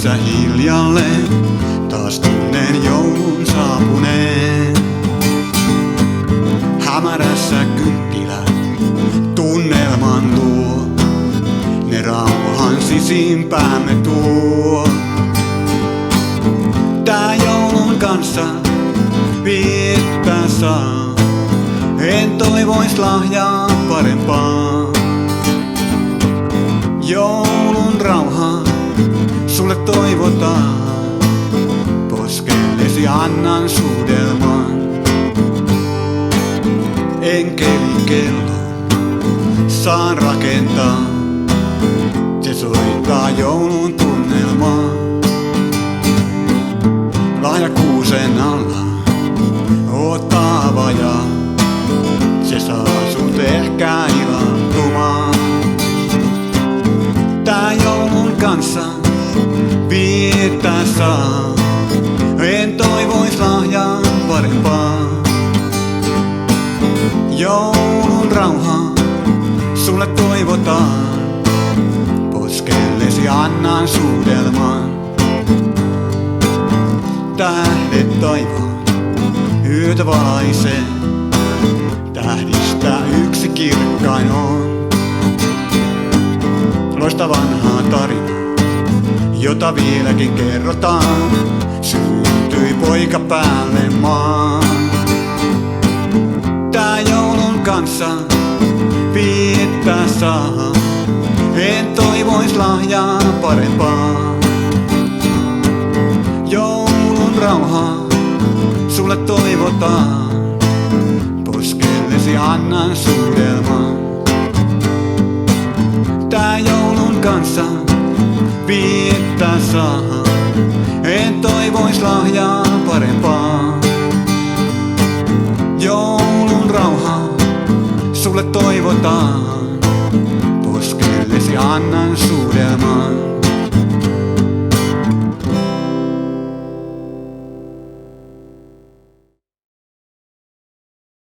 Tässä hiljalleen taas tunnen joulun saapuneen. Hämärässä kynttilät tunnelman luo, ne rauhan sisimpäämme tuo. Tää joulun kanssa viettää saa, en toivois lahjaa parempaa. Joulun rauhaa sulle toivotaan, poskellesi annan suudelman. Enkelikello saan rakentaa, se soittaa joulun tunnelmaa. Lahjakuusen alla ottaa vajaa, se saa sut ehkä ilantumaan. Tää joulun kanssa viettää saa, en toivois lahjaa parempaa. Joulun rauhaa sulle toivotaan, poskellesi annan suudelman. Tähdet taivaan yötä valaisee, tähdistä yksi kirkkain on. Loista vanhaa tarinaa, jota vieläkin kerrotaan, syntyi poika päälle maan. Tää joulun kanssa viettää saa, en toivois lahjaa parempaa. Joulun rauhaa sulle toivotaan, poskellesi annan suudelman. Tää joulun kanssa viettää saa, en toivois lahjaa parempaa. Joulun rauhaa sulle toivotaan, poskellesi annan suudelman.